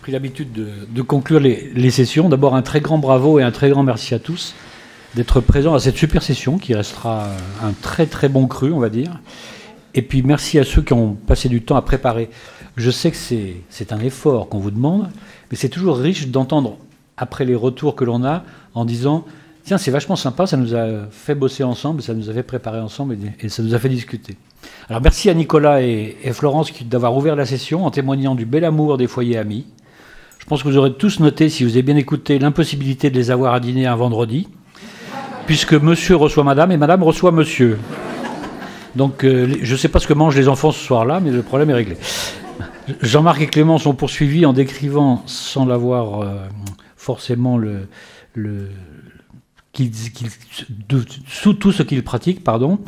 pris l'habitude de conclure les sessions. D'abord, un très grand bravo et un très grand merci à tous d'être présents à cette super session qui restera un très très bon cru, on va dire. Et puis merci à ceux qui ont passé du temps à préparer. Je sais que c'est un effort qu'on vous demande, mais c'est toujours riche d'entendre, après les retours que l'on a, en disant « Tiens, c'est vachement sympa, ça nous a fait bosser ensemble, ça nous a fait préparer ensemble et ça nous a fait discuter. » Alors merci à Nicolas et Florence d'avoir ouvert la session en témoignant du bel amour des foyers amis. Je pense que vous aurez tous noté, si vous avez bien écouté, l'impossibilité de les avoir à dîner un vendredi, puisque monsieur reçoit madame et madame reçoit monsieur. Donc je ne sais pas ce que mangent les enfants ce soir-là, mais le problème est réglé. Jean-Marc et Clémence ont poursuivi en décrivant, sans l'avoir forcément sous tout ce qu'ils pratiquent, pardon.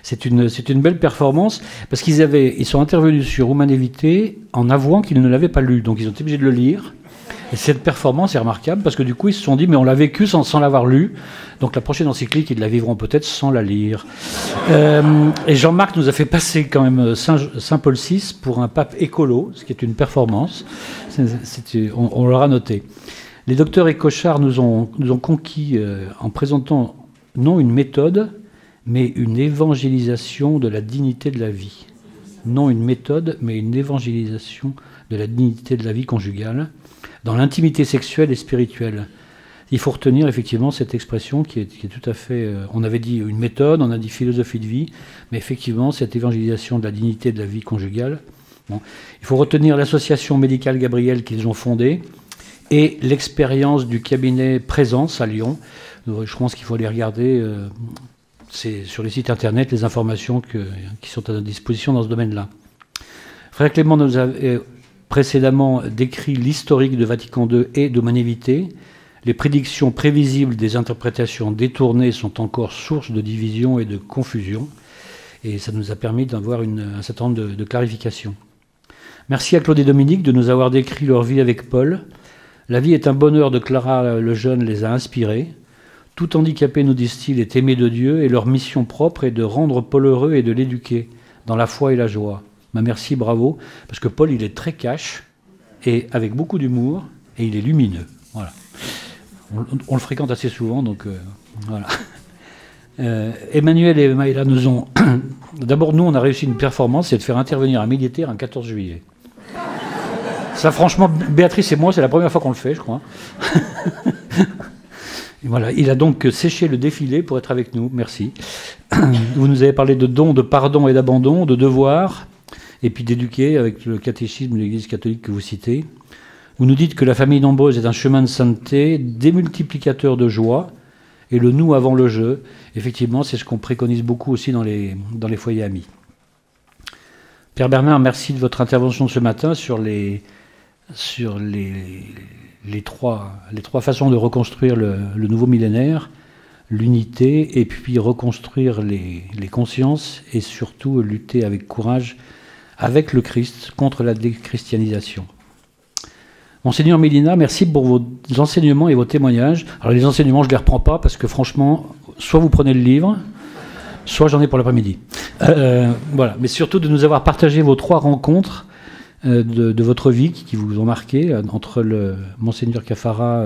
C'est une belle performance, parce ils sont intervenus sur Humanevité en avouant qu'ils ne l'avaient pas lu, donc ils ont été obligés de le lire. Et cette performance est remarquable, parce que du coup ils se sont dit, mais on l'a vécu sans l'avoir lu, donc la prochaine encyclique, ils la vivront peut-être sans la lire. Et Jean-Marc nous a fait passer quand même Saint Paul VI pour un pape écolo, ce qui est une performance, on l'aura noté. Les docteurs et Cochard nous ont conquis en présentant non une méthode, mais une évangélisation de la dignité de la vie. Non une méthode, mais une évangélisation de la dignité de la vie conjugale, dans l'intimité sexuelle et spirituelle. Il faut retenir effectivement cette expression qui est tout à fait... on avait dit une méthode, on a dit philosophie de vie, mais effectivement cette évangélisation de la dignité de la vie conjugale. Bon. Il faut retenir l'association médicale Gabriel qu'ils ont fondée, et l'expérience du cabinet Présence à Lyon. Je pense qu'il faut aller regarder c'est sur les sites internet les informations qui sont à notre disposition dans ce domaine-là. Frère Clément nous a précédemment décrit l'historique de Vatican II et d'Humanevité. Les prédictions prévisibles des interprétations détournées sont encore source de division et de confusion, et ça nous a permis d'avoir un certain nombre de clarifications. Merci à Claude et Dominique de nous avoir décrit leur vie avec Paul. La vie est un bonheur de Clara Lejeune les a inspirés. Tout handicapé, nous disent-ils, est aimé de Dieu et leur mission propre est de rendre Paul heureux et de l'éduquer dans la foi et la joie. Merci, bravo, parce que Paul, il est très cash et avec beaucoup d'humour et il est lumineux. Voilà. On le fréquente assez souvent, donc voilà. Emmanuel et Maëla nous ont... D'abord, nous, on a réussi une performance, c'est de faire intervenir un militaire un 14 juillet. Ça, franchement, Béatrice et moi, c'est la première fois qu'on le fait, je crois. Et voilà, il a donc séché le défilé pour être avec nous. Merci. Vous nous avez parlé de dons, de pardon et d'abandon, de devoir, et puis d'éduquer avec le catéchisme de l'Église catholique que vous citez. Vous nous dites que la famille nombreuse est un chemin de sainteté, démultiplicateur de joie, et le nous avant le je. Effectivement, c'est ce qu'on préconise beaucoup aussi dans les foyers amis. Père Bernard, merci de votre intervention ce matin sur les trois façons de reconstruire le nouveau millénaire, l'unité, et puis reconstruire les consciences, et surtout lutter avec courage, avec le Christ, contre la déchristianisation. Monseigneur Mélina, merci pour vos enseignements et vos témoignages. Alors les enseignements, je ne les reprends pas, parce que franchement, soit vous prenez le livre, soit j'en ai pour l'après-midi. Voilà. Mais surtout de nous avoir partagé vos 3 rencontres de votre vie qui vous ont marqué, entre le Monseigneur Cafara,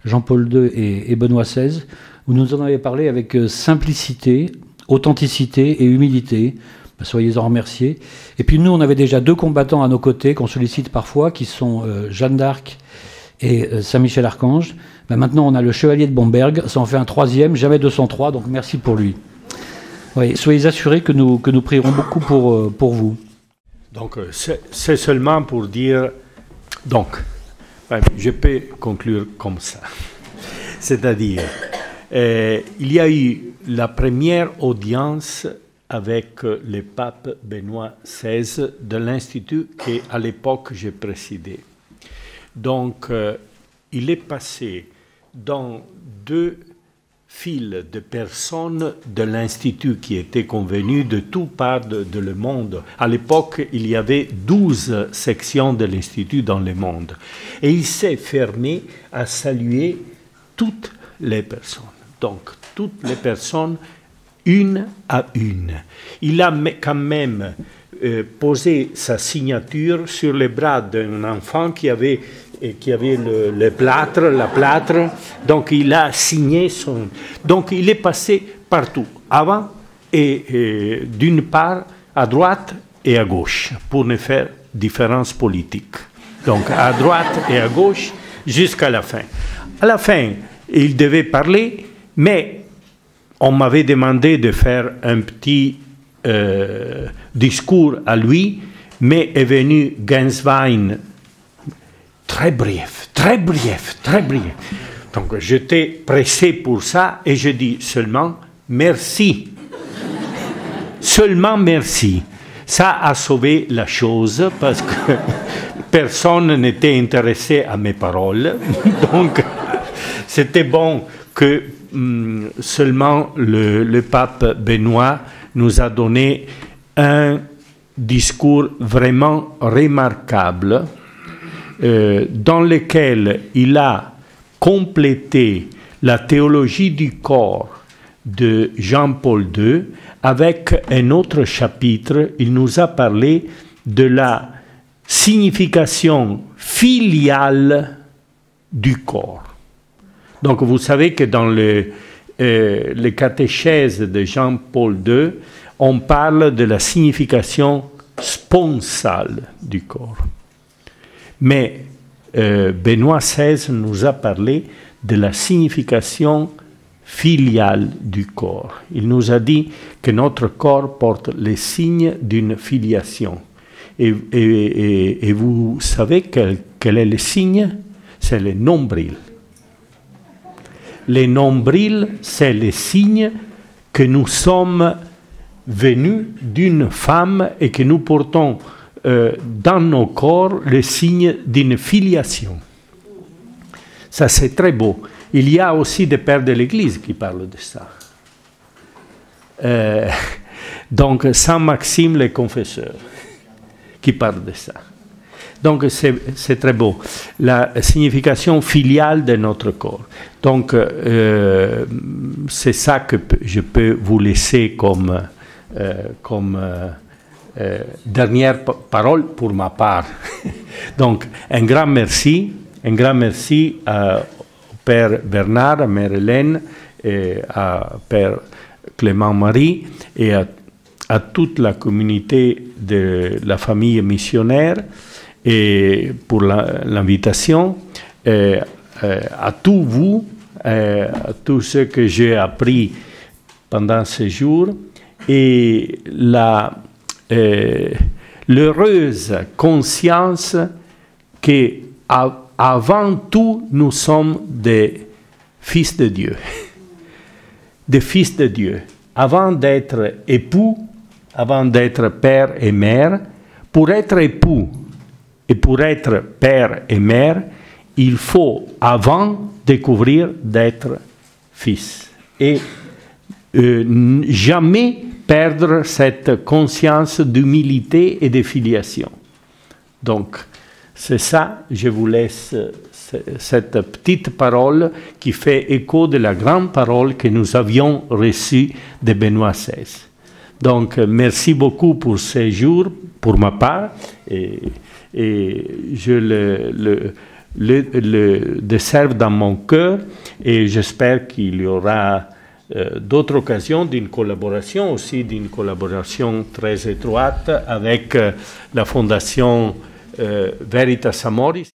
Jean-Paul II et Benoît XVI. Vous nous en avez parlé avec simplicité, authenticité et humilité. Soyez-en remerciés. Et puis nous, on avait déjà 2 combattants à nos côtés qu'on sollicite parfois, qui sont Jeanne d'Arc et Saint-Michel-Archange. Maintenant, on a le Chevalier de Bomberg. Ça en fait un 3e, jamais 203, donc merci pour lui. Oui, soyez assurés que nous prierons beaucoup pour vous. Donc, c'est seulement pour dire... Donc, je peux conclure comme ça. C'est-à-dire, il y a eu la première audience avec le pape Benoît XVI de l'Institut qu'à l'époque j'ai présidé. Donc, il est passé dans 2 files de personnes de l'Institut qui étaient convenues de tout part de le monde. À l'époque, il y avait 12 sections de l'Institut dans le monde. Et il s'est fermé à saluer toutes les personnes. Donc, toutes les personnes, une à une. Il a quand même posé sa signature sur les bras d'un enfant qui avait et qui avait la plâtre. Donc il a signé son... Donc il est passé partout, avant et d'une part à droite et à gauche, pour ne faire différence politique. Donc à droite et à gauche jusqu'à la fin. À la fin, il devait parler, mais on m'avait demandé de faire un petit discours à lui, mais est venu Genswein, très bref. Donc j'étais pressé pour ça et je dis seulement merci. Seulement merci. Ça a sauvé la chose parce que personne n'était intéressé à mes paroles. Donc c'était bon que seulement le pape Benoît nous a donné un discours vraiment remarquable dans lequel il a complété la théologie du corps de Jean-Paul II avec un autre chapitre. Il nous a parlé de la signification filiale du corps. Donc vous savez que dans les catéchèses de Jean-Paul II, on parle de la signification sponsale du corps. Mais Benoît XVI nous a parlé de la signification filiale du corps. Il nous a dit que notre corps porte les signes d'une filiation. Et vous savez quel est le signe? C'est le nombril. Le nombril, c'est le signe que nous sommes venus d'une femme et que nous portons dans nos corps le signe d'une filiation. Ça, c'est très beau. Il y a aussi des pères de l'Église qui parlent de ça. Donc, Saint Maxime le Confesseur qui parle de ça. Donc, c'est très beau. La signification filiale de notre corps. Donc, c'est ça que je peux vous laisser comme dernière parole pour ma part. Donc, un grand merci au Père Bernard, à Mère Hélène, et à Père Clément-Marie et à toute la communauté de la famille missionnaire et pour l'invitation, à tous vous, à tous ceux que j'ai appris pendant ces jours, et l'heureuse conscience qu'avant tout, nous sommes des fils de Dieu. Des fils de Dieu. Avant d'être époux, avant d'être père et mère, pour être époux et pour être père et mère, il faut avant découvrir d'être fils. Et jamais perdre cette conscience d'humilité et de filiation. Donc, c'est ça, je vous laisse cette petite parole qui fait écho de la grande parole que nous avions reçue de Benoît XVI. Donc, merci beaucoup pour ces jours, pour ma part, et je le desserve dans mon cœur, et j'espère qu'il y aura d'autres occasions d'une collaboration, aussi d'une collaboration très étroite avec la Fondation Veritas Amoris.